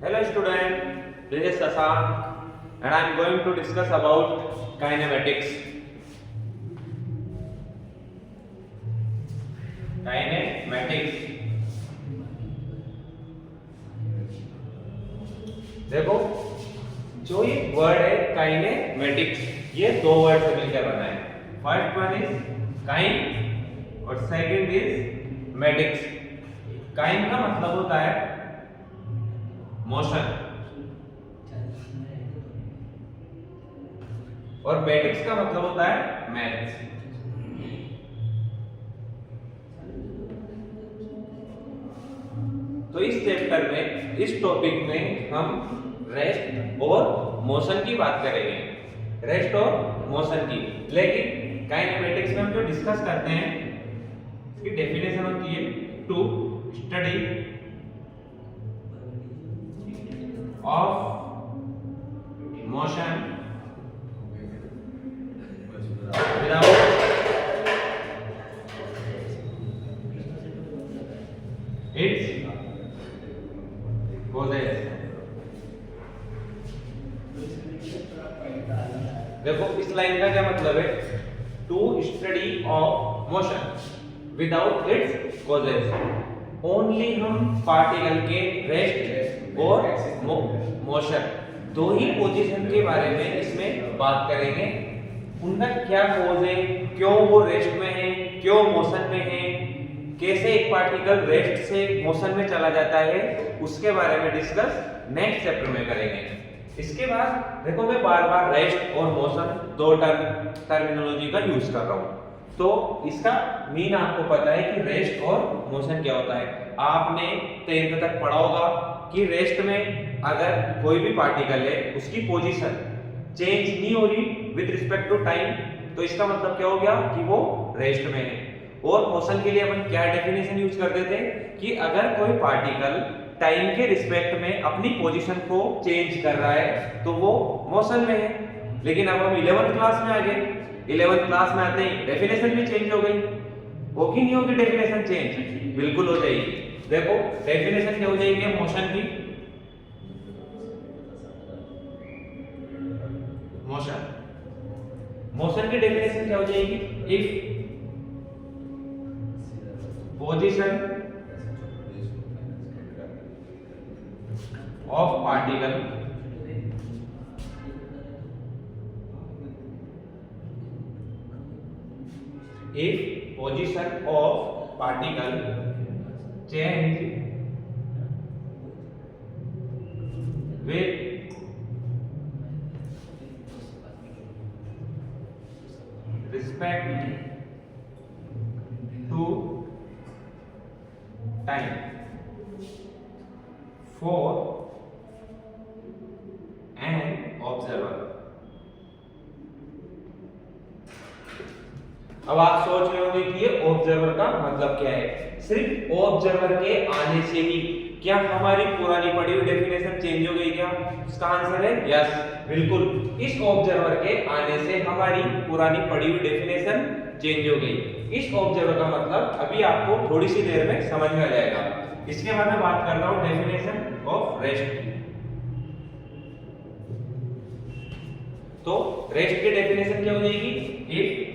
Hello student, this is Sasan and I am going to discuss about kinematics. Kinematics. देखो जो ये word है kinematics, ये दो वर्ड से मिलकर बना है. फर्स्ट वन इज काइन और सेकंड इज मैटिक्स. काइन का मतलब होता है मोशन और मैटिक्स का मतलब होता है मैथ्स. तो इस चैप्टर में, इस टॉपिक में हम रेस्ट और मोशन की बात करेंगे. रेस्ट और मोशन की. लेकिन काइनेमेटिक्स में हम जो डिस्कस करते हैं इसकी डेफिनेशन होती है to study of motion without its causes. देखो इस लाइन का क्या मतलब है? To study of motion without its causes. Only हम पार्टिकल के रेस्ट और मोशन दो ही पोजीशन के बारे में इसमें बात करेंगे. उनका क्या कॉज है, क्यों वो रेस्ट में है, क्यों मोशन में है, कैसे एक पार्टिकल रेस्ट से मोशन में चला जाता है, उसके बारे में डिस्कस नेक्स्ट चैप्टर में करेंगे. इसके बाद देखो मैं बार बार रेस्ट और मोशन दो टर्मिनोलॉजी का यूज कर रहा हूँ. तो इसका मीन आपको पता है कि रेस्ट और मोशन क्या होता है. आपने 10th तक पढ़ा होगा कि रेस्ट में अगर कोई भी पार्टिकल है उसकी पोजीशन चेंज नहीं हो रही विद रिस्पेक्ट टू टाइम, तो इसका मतलब क्या हो गया कि वो रेस्ट में है. और मोशन के लिए अपन क्या डेफिनेशन यूज करते थे कि अगर कोई पार्टिकल टाइम के रिस्पेक्ट में अपनी पोजीशन को चेंज कर रहा है तो वो मोशन में है. लेकिन अब हम 11th क्लास में आ गए. 11th क्लास में आते ही डेफिनेशन भी चेंज हो गई. होगी नहीं होगी डेफिनेशन चेंज? बिल्कुल हो जाएगी. देखो डेफिनेशन क्या हो जाएगी मोशन की. मोशन की डेफिनेशन क्या हो जाएगी? If position of particle if position of particle change with respect to time for an observer. अब आप सोच रहे होंगे कि ये ऑब्जर्वर का मतलब क्या है. सिर्फ ऑब्जर्वर के आने से ही क्या हमारी पुरानी पढ़ी हुई डेफिनेशन चेंज हो गई क्या? इसका आंसर है यस, बिल्कुल. इस ऑब्जर्वर के आने से हमारी पुरानी पढ़ी हुई डेफिनेशन चेंज हो गई. इस ऑब्जर्वर का मतलब अभी आपको थोड़ी सी देर में समझ में आ जाएगा. इसके बाद मैं बात कर रहा हूं डेफिनेशन ऑफ रेस्ट की. तो रेस्ट की डेफिनेशन क्या हो जाएगी? If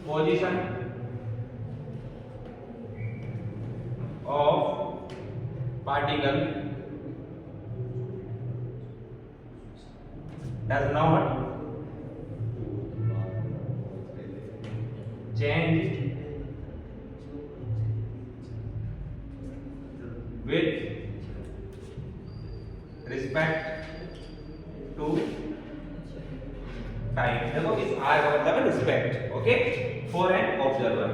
position of particle does not change with respect to time. देखो इस आर का मतलब है respect. Okay, for an observer.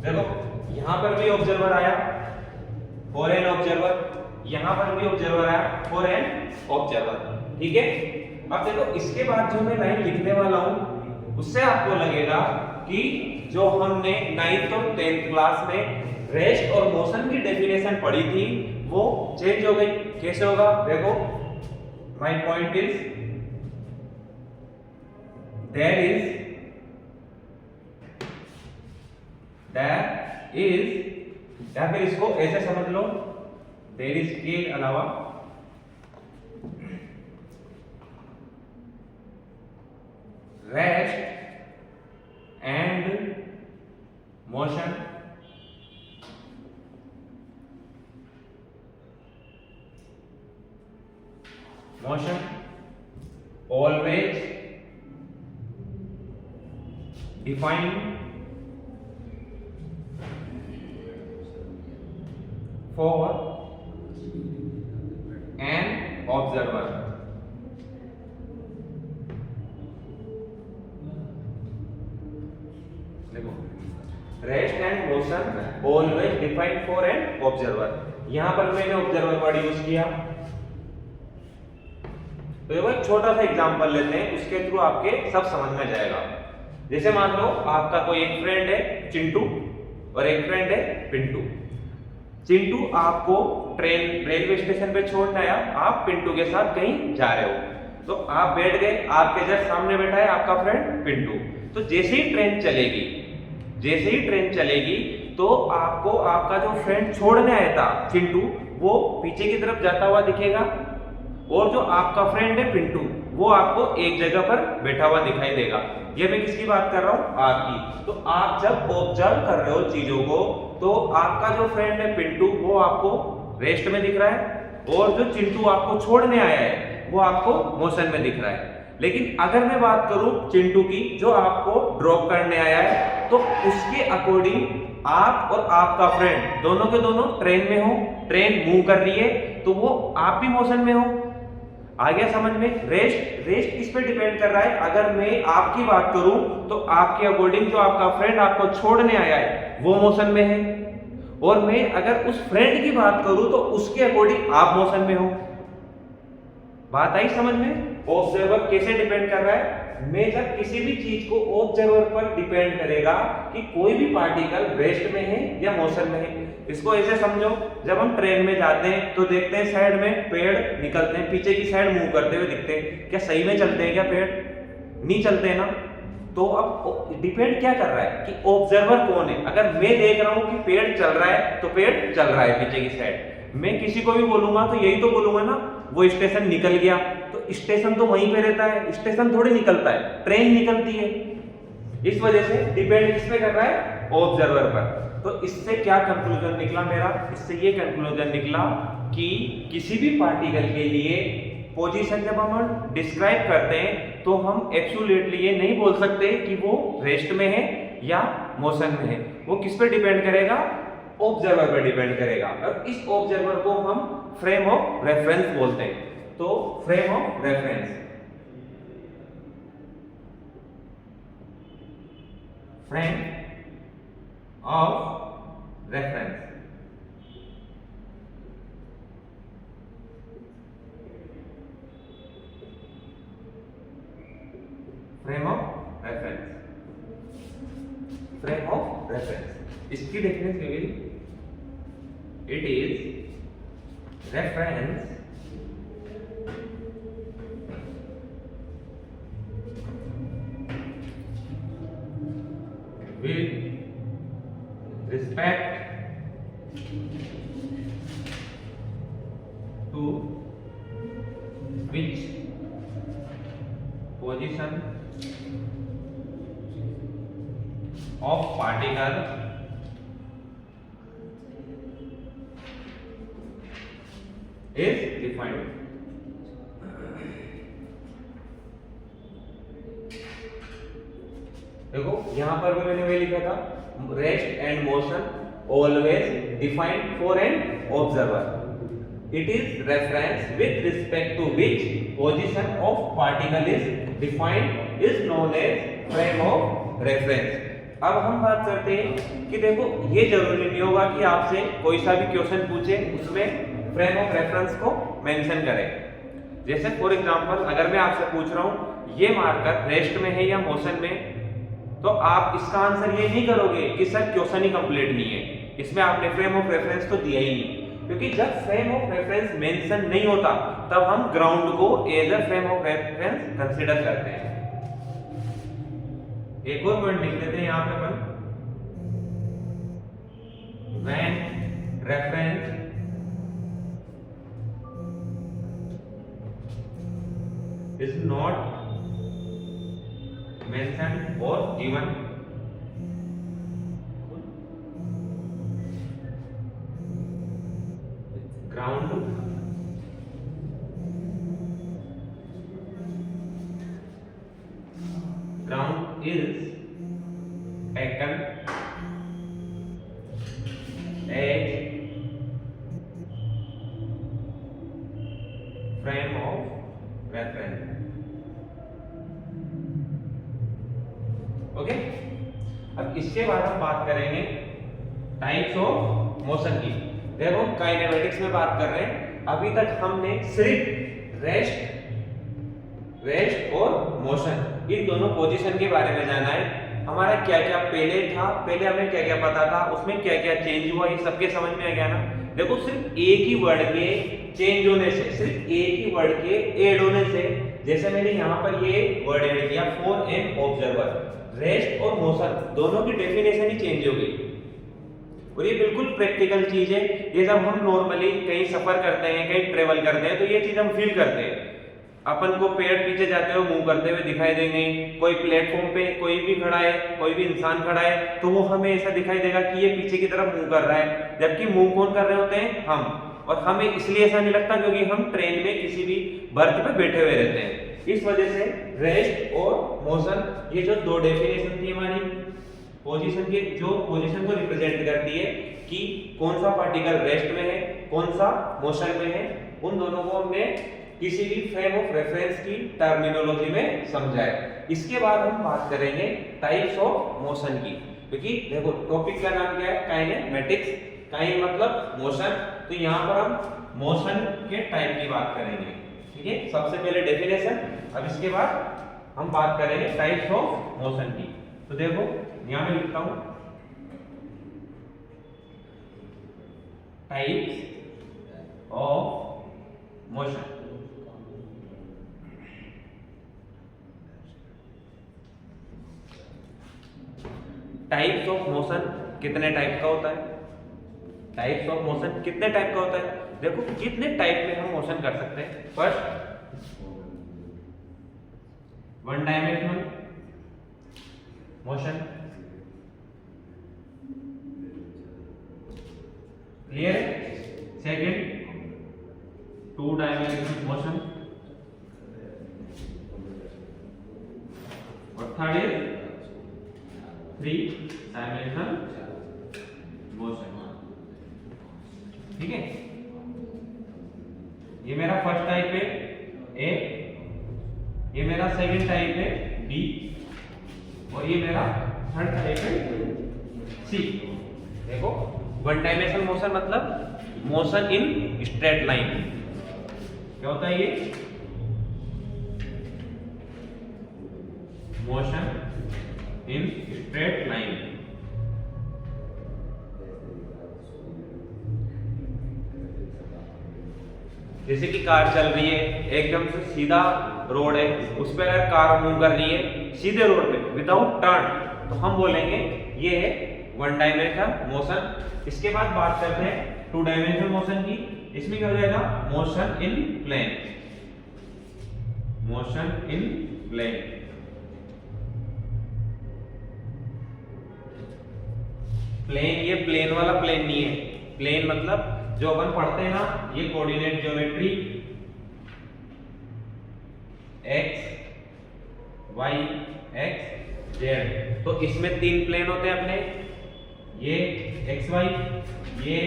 देखो यहां पर भी ऑब्जर्वर आया फॉर एन ऑब्जर्वर, यहां पर भी ऑब्जर्वर आया फॉर एन ऑब्जर्वर. ठीक है. अब देखो इसके बाद जो मैं लाइन लिखने वाला हूं उससे आपको लगेगा कि जो हमने 9th और 10th क्लास में रेस्ट और मोशन की डेफिनेशन पढ़ी थी वो चेंज हो गई. कैसे होगा? देखो my point is there is is, या फिर इसको ऐसे समझ लो, देयर इज के अलावा rest and motion always defined for an observer. देखो, rest and motion always defined for an observer, यहां पर मैंने ऑब्जर्वर वर्ड यूज किया। तो देखो एक छोटा सा एग्जांपल लेते हैं, उसके थ्रू आपके सब समझ में जाएगा। जैसे मान लो आपका कोई एक फ्रेंड है चिंटू और एक फ्रेंड है पिंटू। चिंटू आपको रेलवे स्टेशन पे छोड़ने आया, आप पिंटू के साथ कहीं जा रहे हो, तो आप बैठ गए, आपके जस्ट सामने बैठा है आपका फ्रेंड पिंटू। तो जैसे ही ट्रेन चलेगी तो आपको आपका जो फ्रेंड छोड़ने आया था चिंटू, वो पीछे की तरफ जाता हुआ दिखेगा, और जो आपका फ्रेंड है पिंटू, वो आपको एक जगह पर बैठा हुआ दिखाई देगा। ये मैं किसकी बात कर रहा हूं? आपकी। तो आप जब ऑब्जर्व कर रहे हो चीजों को, तो आपका जो फ्रेंड है पिंटू, वो आपको रेस्ट में दिख रहा है, और जो चिंटू आपको छोड़ने आया है वो आपको मोशन में दिख रहा है। लेकिन अगर मैं बात करूं चिंटू की, जो आपको ड्रॉप करने आया है, तो उसके अकॉर्डिंग आप और आपका फ्रेंड दोनों के दोनों ट्रेन में हो, ट्रेन मूव कर रही है, तो वो आप भी मोशन में हो। आ गया समझ में? रेस्ट किस पे डिपेंड कर रहा है? अगर मैं आपकी बात करूं तो आपके अकॉर्डिंग जो आपका फ्रेंड आपको छोड़ने आया है वो मोशन में है, और मैं अगर उस फ्रेंड की बात करूं तो उसके अकॉर्डिंग आप मोशन में हो। बात आई समझ में? ऑब्जर्वर कैसे डिपेंड कर रहा है? मेजर किसी भी चीज को ऑब्जर्वर पर डिपेंड करेगा कि कोई भी पार्टिकल रेस्ट में है या मोशन में है। इसको ऐसे समझो, जब हम ट्रेन में जाते हैं तो देखते हैं साइड में पेड़ निकलते हैं, पीछे की साइड मूव करते हुए दिखते हैं, क्या सही में चलते हैं क्या पेड़? नहीं चलते ना। तो अब डिपेंड क्या कर रहा है कि ऑब्जर्वर कौन है। अगर मैं देख रहा हूं कि पेड़ चल रहा है तो पेड़ चल रहा है पीछे की साइड, मैं किसी को भी बोलूंगा तो यही तो बोलूंगा ना, वो स्टेशन निकल गया, तो स्टेशन तो वहीं पे रहता है, स्टेशन थोड़ी निकलता है, ट्रेन निकलती है। इस वजह से डिपेंड किस पे कर रहा है? ऑब्जर्वर पर। तो इससे क्या कंक्लूजन निकला मेरा? इससे ये कंक्लूजन निकला कि किसी भी पार्टिकल के लिए पोजीशन जब हम डिस्क्राइब करते हैं तो हम एब्सोल्युटली ये नहीं बोल सकते कि वो रेस्ट में है या मोशन में है। वो किस पे डिपेंड करेगा? ऑब्जर्वर पर डिपेंड करेगा। और इस ऑब्जर्वर को हम फ्रेम ऑफ रेफरेंस बोलते हैं। तो frame of reference, frame of reference, frame of reference, frame of reference. इसकी definition will, it is reference with respect to which position of particle is defined. देखो यहां पर भी मैंने वही लिखा था, rest and motion always defined for an observer. It is reference with respect to which position of particle is defined is known as frame of reference. अब हम बात करते हैं कि देखो ये जरूरी नहीं होगा कि आपसे कोई सा भी क्वेश्चन पूछे उसमें फ्रेम ऑफ रेफरेंस को मेंशन करें। जैसे फॉर एग्जांपल अगर मैं आपसे पूछ रहा हूं ये मार्कर रेस्ट में है या मोशन में, तो आप इसका आंसर ये नहीं करोगे कि सर क्वेश्चन ही कंप्लीट नहीं है, इसमें आपने फ्रेम ऑफ रेफरेंस तो दिया ही नहीं। क्योंकि जब फ्रेम ऑफ रेफरेंस मेंशन नहीं होता तब हम ग्राउंड को as a frame of reference consider करते हैं। एक और पॉइंट लिख लेते हैं यहां पे अपन, when reference is not mentioned or given, ground is taken as frame of reference. Okay, अब इसके बाद हम बात करेंगे टाइप्स ऑफ मोशन की। देखो काइनेमेटिक्स में बात कर रहे हैं, अभी तक हमने सिर्फ रेस्ट और मोशन इन दोनों पोजीशन के बारे में जाना है। हमारा क्या क्या पहले था, पहले हमें क्या क्या पता था, उसमें क्या क्या चेंज हुआ, ये सबके समझ में आ गया ना। देखो सिर्फ एक ही वर्ड के चेंज होने से, सिर्फ एक ही वर्ड के ऐड होने से, जैसे मैंने यहाँ पर ये वर्ड ऐड किया फॉर एन ऑब्जर्वर, रेस्ट और मोशन दोनों की डेफिनेशन ही चेंज हो गई। और ये बिल्कुल प्रैक्टिकल चीज है, ये जब हम नॉर्मली कहीं सफर करते हैं, कहीं ट्रेवल करते हैं, तो ये चीज हम फील करते हैं। अपन को पेड़ पीछे जाते हुए मूव करते हुए दिखाई देंगे, कोई प्लेटफॉर्म पे कोई भी खड़ा है, कोई भी इंसान खड़ा है, तो वो हमें ऐसा दिखाई देगा कि ये पीछे की तरफ मूव कर रहा है, जबकि मूव कौन कर रहे होते हैं, हम। और हमें इसलिए ऐसा नहीं लगता क्योंकि हम ट्रेन में किसी भी बर्थ पे बैठे हुए रहते हैं। इस वजह से रेस्ट और मोशन, ये जो दो डेफिनेशन थी हमारी पोजीशन की, जो पोजीशन को रिप्रेजेंट करती है कि कौन सा पार्टिकल रेस्ट में है, कौन सा मोशन में है, उन दोनों को हमने किसी भी फ्रेम ऑफ रेफरेंस की टर्मिनोलॉजी में समझा है। इसके बाद हम बात करेंगे टाइप्स ऑफ मोशन की, क्योंकि देखो टॉपिक का नाम क्या है, काइनेमेटिक्स। काइन मतलब मोशन, तो यहाँ पर हम मोशन के टाइप की बात करेंगे। ठीक है, सबसे पहले डेफिनेशन, अब इसके बाद हम बात करेंगे टाइप्स ऑफ मोशन की। तो देखो यहाँ मैं लिखता हूं types of motion. Types of motion कितने टाइप का होता है, टाइप्स ऑफ मोशन कितने टाइप का होता है। देखो कितने टाइप में हम मोशन कर सकते हैं। First, one dimensional motion, clear है। सेकेंड, टू डायमेंशनल मोशन, और third is three dimensional motion. ठीक है, ये मेरा फर्स्ट टाइप है ए, ये मेरा सेकंड टाइप है बी, और ये मेरा थर्ड टाइप है सी। देखो वन डायमेंशनल मोशन मतलब मोशन इन स्ट्रेट लाइन। क्या होता है ये, मोशन इन स्ट्रेट लाइन। जैसे कि कार चल रही है, एकदम से सीधा रोड है, उस पर अगर कार मूव कर रही है सीधे रोड पे विदाउट टर्न, तो हम बोलेंगे ये है वन डायमेंशनल मोशन। इसके बाद बात करते हैं टू डायमेंशनल मोशन की। इसमें क्या हो जाएगा, motion in plane, motion in plane. Plane, ये प्लेन वाला प्लेन नहीं है। प्लेन मतलब जो अपन पढ़ते हैं ना, ये coordinate geometry x y x z, तो इसमें तीन प्लेन होते हैं अपने, ये x y, ये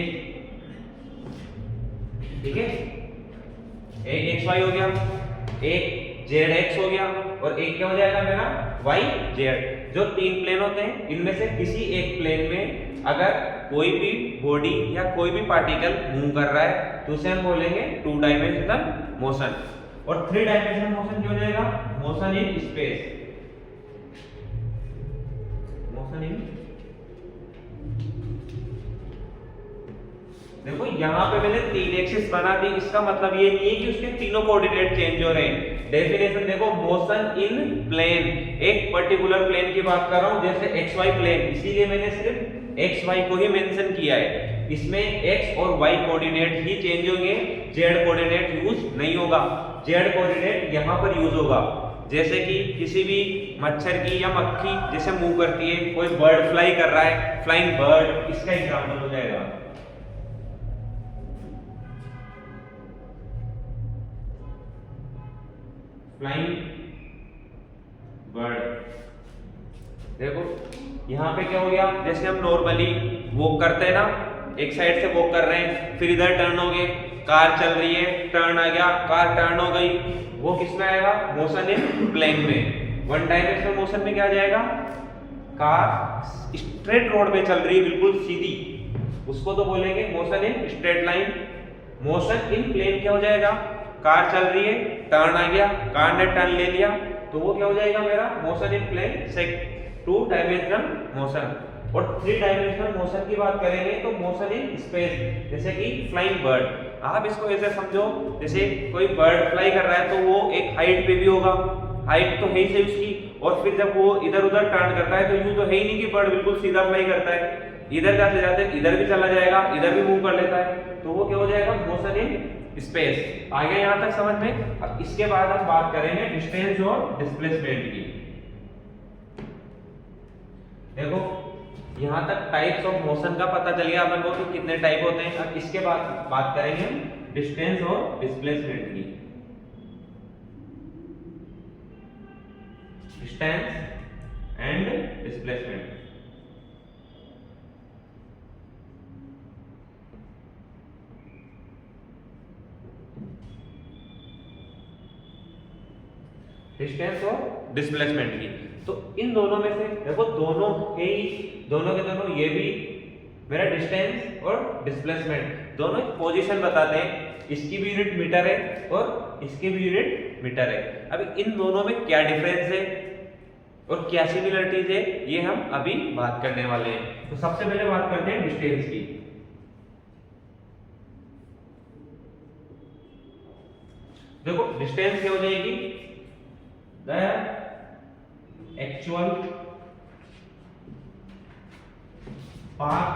ठीक है, एक x y हो गया, एक z x हो गया, और एक क्या हो जाएगा मेरा y z। जो तीन प्लेन होते हैं, इनमें से किसी एक प्लेन में अगर कोई भी बॉडी या कोई भी पार्टिकल मूव कर रहा है तो उसे हम बोलेंगे टू डायमेंशनल मोशन। और थ्री डायमेंशनल मोशन क्या हो जाएगा, motion in space, motion in. देखो यहाँ पे मैंने तीन एक्सिस बना दी, इसका मतलब ये नहीं है कि उसके तीनों कोऑर्डिनेट चेंज हो रहे हैं। डेफिनेशन देखो, मोशन इन प्लेन, एक पर्टिकुलर प्लेन की बात कर रहा हूं जैसे एक्स वाई प्लेन, इसीलिए मैंने सिर्फ एक्स वाई को ही मेंशन किया है। इसमें एक्स और वाई कोऑर्डिनेट ही चेंज होंगे, जेड कोऑर्डिनेट यूज नहीं होगा। जेड कोऑर्डिनेट यहां पर यूज होगा, जैसे कि किसी भी मच्छर की या मक्खी जैसे मूव करती है, कोई बर्ड फ्लाई कर रहा है, फ्लाइंग बर्ड, इसका एग्जांपल हो जाएगा। Flying bird. देखो यहाँ पे क्या हो गया, जैसे हम नॉर्मली वॉक करते हैं ना, एक साइड से वॉक कर रहे हैं, फिर इधर टर्न हो गए, कार चल रही है, टर्न आ गया, कार टर्न हो गई, वो किस में आएगा, मोशन इन प्लेन में। वन डायमेंशनल मोशन में क्या आ जाएगा, कार स्ट्रेट रोड पे चल रही है बिल्कुल सीधी, उसको तो बोलेंगे motion in straight line. Motion in plane क्या हो जाएगा, कार चल रही है, टर्न आ गया, कार ने टर्न ले लिया, तो वो क्या हो जाएगा मेरा मोशन इन प्लेन से 2 डायमेंशनल मोशन। और 3 डायमेंशनल मोशन की बात करेंगे तो मोशन इन स्पेस, जैसे कि फ्लाइंग बर्ड। आप इसको ऐसे समझो, जैसे कोई बर्ड फ्लाई कर रहा है तो वो एक हाइट पे भी होगा, हाइट तो है ही सही उसकी, और फिर जब वो इधर उधर टर्न करता है तो यूं तो है ही नहीं कि बर्ड बिल्कुल सीधा फ्लाई करता है, इधर जाते जाते इधर भी चला जाएगा, इधर भी मूव कर लेता है, तो वो क्या हो जाएगा मोशन इन स्पेस। आ गया यहां तक समझ में। अब इसके बाद हम बात करेंगे डिस्टेंस और डिस्प्लेसमेंट की। देखो यहां तक टाइप्स ऑफ मोशन का पता चल गया अपन को कि कितने टाइप होते हैं। अब इसके बाद बात करेंगे डिस्टेंस और डिस्प्लेसमेंट की। Distance and displacement. डिस्टेंस और डिस्प्लेसमेंट की, तो इन दोनों में से देखो दोनों के दोनों ये भी मेरा डिस्टेंस और डिस्प्लेसमेंट दोनों पोजीशन बताते हैं। इसकी भी यूनिट मीटर है और इसकी भी यूनिट मीटर है। अब इन दोनों में क्या डिफरेंस है और क्या सिमिलरिटीज है, ये हम अभी बात करने वाले हैं। तो सबसे पहले बात करते हैं डिस्टेंस की। देखो डिस्टेंस क्या हो जाएगी, the actual path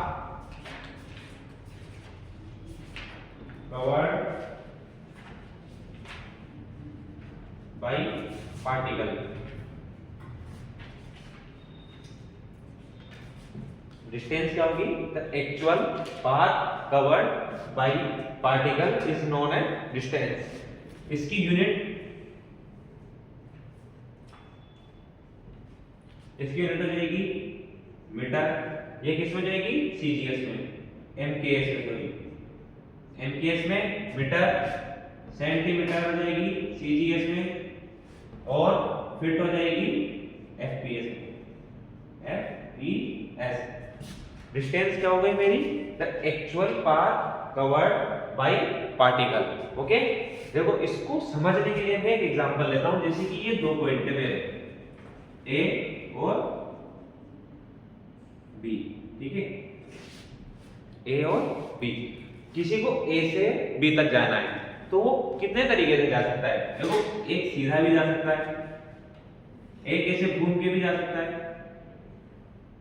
covered by particle। Distance क्या होगी, the actual path covered by particle is known as distance। इसकी यूनिट हो जाएगी मीटर, ये किस में जाएगी सीजीएस में, एमकेएस में, सॉरी एमकेएस में मीटर, सेंटीमीटर हो जाएगी सीजीएस में, और फीट हो जाएगी एफपीएस में, एफपीएस। डिस्टेंस क्या हो गई मेरी, the actual path covered by particle. Okay, देखो इसको समझने के लिए मैं एक एग्जांपल लेता हूं, जैसे कि ये दो पॉइंट है मेरे ए और बी, ठीक है, ए और बी। किसी को ए से बी तक जाना है तो वो कितने तरीके से जा सकता है, देखो एक सीधा भी जा सकता है, एक ऐसे घूम के भी जा सकता है।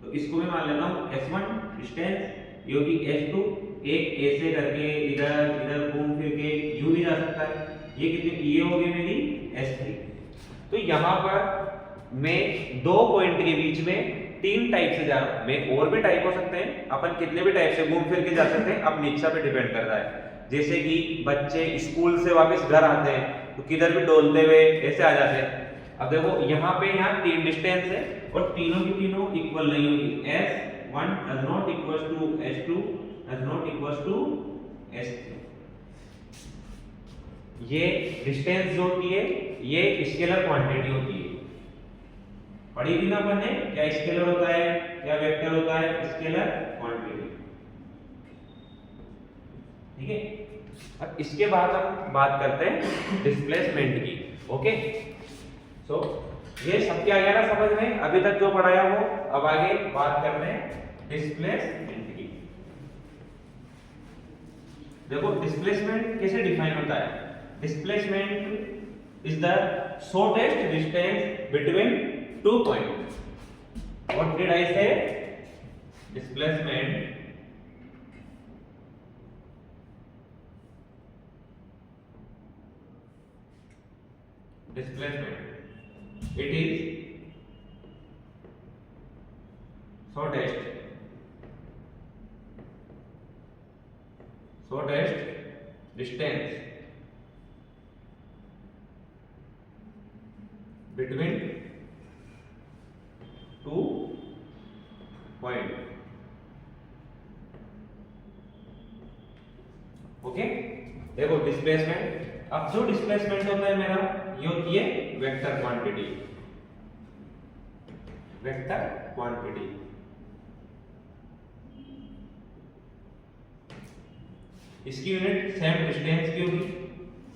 तो इसको मैं मान लेता हूं S1 डिस्टेंस, ये होगी S2, एक ऐसे करके इधर इधर घूम फिर के यूं भी जा सकता है, ये कितनी, ये होगी मेरी S3। तो यहां पर मैं दो पॉइंट के बीच में 3 टाइप से जा रहा हूं, मैं और भी टाइप हो सकते हैं, अपन कितने भी टाइप से घूम फिर के जा सकते हैं, अपनी इच्छा पे डिपेंड करता है। जैसे कि बच्चे स्कूल से वापस घर आते हैं तो किधर भी डोलते हुए ऐसे आ जाते हैं। अब देखो यहाँ पे यहाँ 3 डिस्टेंस है और तीनों की तीनों इक्वल नहीं होगी। S1 does not equals to S2 does not equals to S3। ये डिस्टेंस जो होती है ये स्केलर क्वांटिटी होती है, पढ़ी थी ना अपन ने, क्या स्केलर होता है क्या वेक्टर होता है, स्केलर क्वांटिटी, ठीक है। अब इसके बाद हम बात करते हैं डिस्प्लेसमेंट की। ओके, सो ये सब क्या गया ना समझ में, अभी तक जो पढ़ाया वो, अब आगे बात करते हैं डिस्प्लेसमेंट की। देखो डिस्प्लेसमेंट कैसे डिफाइन होता है, displacement is the shortest distance between 2 points. What did I say? Displacement it is shortest distance between 2 points. Okay, देखो डिस्प्लेसमेंट, अब जो डिस्प्लेसमेंट होता है मेरा ये होती है वेक्टर क्वांटिटी। इसकी यूनिट सेम डिस्टेंस की होगी।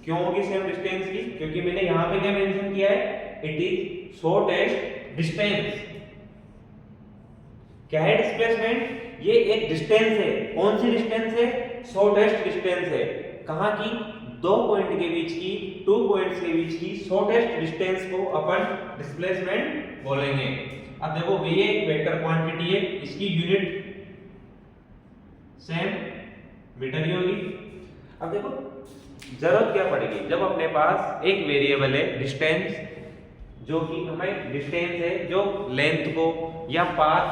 क्यों होगी सेम डिस्टेंस की? क्योंकि मैंने यहां पे क्या मेंशन किया है, इट इज शॉर्टेस्ट डिस्टेंस। क्या है डिस्प्लेसमेंट? ये एक डिस्टेंस है। कौन सी डिस्टेंस है? शॉर्टेस्ट डिस्टेंस है। कहां की? 2 पॉइंट के बीच की, 2 पॉइंट्स के बीच की शॉर्टेस्ट डिस्टेंस को अपन डिस्प्लेसमेंट बोलेंगे। अब देखो ये एक वेक्टर क्वांटिटी है, इसकी यूनिट सेम मीटर ही होगी। अब देखो जरूरत क्या पड़ेगी, जब अपने पास एक वेरिएबल है डिस्टेंस, जो कि हमें डिस्टेंस है जो लेंथ को या path,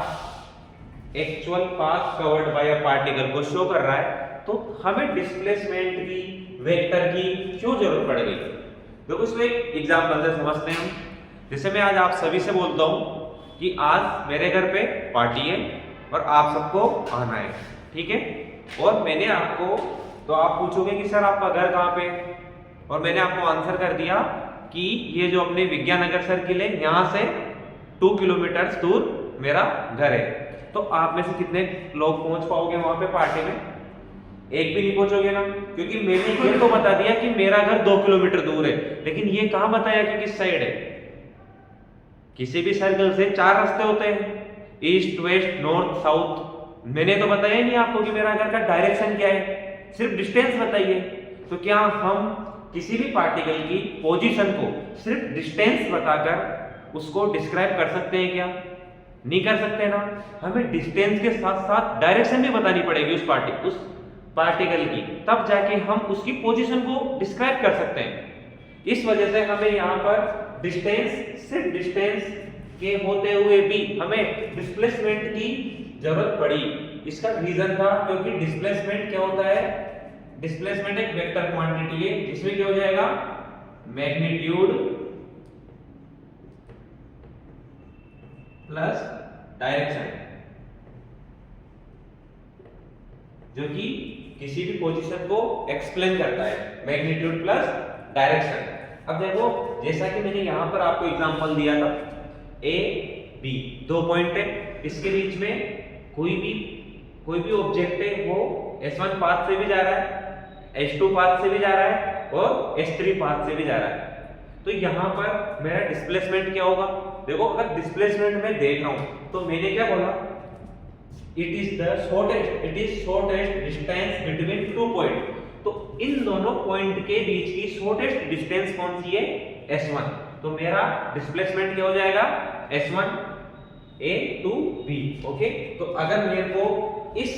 actual path covered by a particle को शो कर रहा है, तो हमें डिस्प्लेसमेंट की, वेक्टर की क्यों जरूरत पड़ गई? देखो इसको एक एग्जांपल से समझते हैं हम। जैसे मैं आज आप सभी से बोलता हूं कि आज मेरे घर पे पार्टी है और आप सबको आना है, ठीक है? और मैंने आपको, तो आप पूछोगे कि सर आपका घर कहाँ पे? और मैंने आपको आंसर कर दिया कि ये जो अपने विज्ञान नगर सर्किल है, यहाँ से 2 किलोमीटर दूर मेरा घर है। तो आप में से कितने लोग पहुंच पाओगे वहां पे पार्टी में? एक भी नहीं पहुंचोगे ना, क्योंकि मैंने ये तो बता दिया कि मेरा घर 2 किलोमीटर दूर है, लेकिन ये कहां बताया कि किस साइड है? किसी भी सर्कल से 4 रास्ते होते हैं, ईस्ट, वेस्ट, नॉर्थ, साउथ। मैंने तो बताया ही नहीं आपको कि मेरा घर का डायरेक्शन क्या है, सिर्फ डिस्टेंस बताइए। तो क्या हम किसी भी पार्टिकल की पोजीशन को सिर्फ डिस्टेंस बताकर उसको डिस्क्राइब कर सकते हैं क्या? नहीं कर सकते ना। हमें डिस्टेंस के साथ साथ डायरेक्शन भी बतानी पड़ेगी उस पार्टिकल की, तब जाके हम उसकी पोजीशन को डिस्क्राइब कर सकते हैं। इस वजह से हमें यहाँ पर डिस्टेंस, सिर्फ डिस्टेंस के होते हुए भी हमें डिस्प्लेसमेंट की जरूरत पड़ी। इसका रीजन था क्योंकि डिस्प्लेसमेंट क्या होता है? डिस्प्लेसमेंट एक वेक्टर क्वांटिटी है जिसमें क्या हो जाएगा? मैग्नीट्यूड प्लस डायरेक्शन, जो कि किसी भी पोजीशन को एक्सप्लेन करता है। Magnitude plus direction. अब देखो जैसा कि मैंने यहां पर आपको एग्जांपल दिया था, ए बी 2 पॉइंट है, इसके बीच में कोई भी ऑब्जेक्ट है, वो S1 पाथ से भी जा रहा है, S2 पाथ से भी जा रहा है और S3 पाथ से भी जा रहा है। तो यहाँ पर मेरा डिस्प्लेसमेंट क्या होगा? देखो अगर डिस्प्लेसमेंट में देख रहा हूं तो मैंने क्या बोला? It is shortest distance between 2 point. तो इन दोनों पॉइंट के बीच की शॉर्टेस्ट डिस्टेंस कौन सी है? S1। तो मेरा डिस्प्लेसमेंट क्या हो जाएगा? S1 A to B। Okay, तो अगर मेरे को इस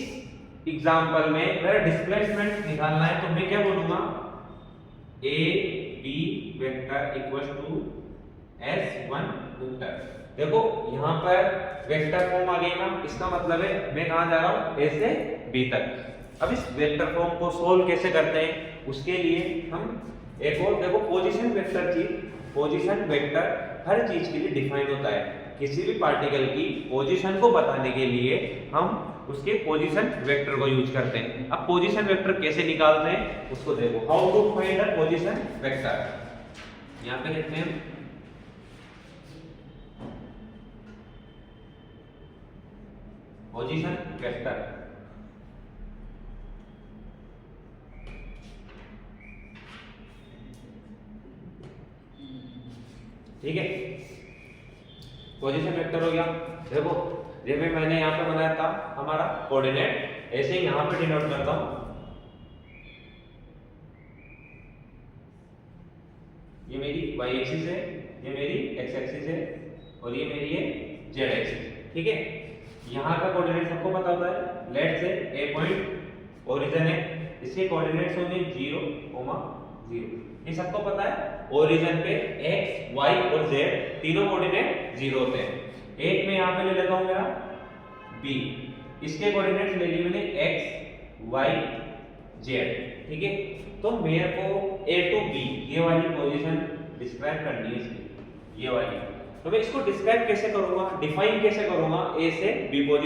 एग्जांपल में मेरा डिस्प्लेसमेंट निकालना है तो मैं क्या बोलूंगा? A B vector equals to S1 vector. देखो यहाँ पर वेक्टर फॉर्म आ गई ना, इसका मतलब है मैं कहाँ जा रहा हूँ? A से B तक। अब इस वेक्टर फॉर्म को सोल्व कैसे करते हैं, उसके लिए हम एक और देखो पोजीशन वेक्टर हर चीज के लिए डिफाइन होता है। किसी भी पार्टिकल की पोजीशन को बताने के लिए हम उसके पोजीशन वेक्टर को यूज करते हैं। अब पोजीशन वेक्टर कैसे निकालते हैं उसको देखो। How to find a position vector, यहाँ पे लिखते हैं पोजीशन वेक्टर। ठीक है, पोजीशन वेक्टर हो गया। देखो जैसे मैंने यहाँ पे बनाया था हमारा कोऑर्डिनेट, ऐसे ही यहाँ पे डिनोट करता हूँ। ये मेरी y एक्सिस है, ये मेरी x एक्सिस है और ये मेरी है z एक्सिस। ठीक है, यहाँ का कोऑर्डिनेट सबको पता होता है। Let's say a point origin है, इसके कोऑर्डिनेट्स होंगे 0, 0, ये सबको पता है। ओरिजिन पे x, y और z तीनों कोऑर्डिनेट 0 होते हैं। एक मैं यहाँ पे ले लेता हूँ मेरा b, इसके कोऑर्डिनेट्स ले लिए मैंने x, y, z। ठीक है, तो मेरे को a to b ये वाली पोजीशन डिस्क्राइब करनी है इसकी, ये वाली। तो मैं इसको डिस्क्राइब कैसे करूंगा, डिफाइन कैसे करूंगा a से b पोजीशन।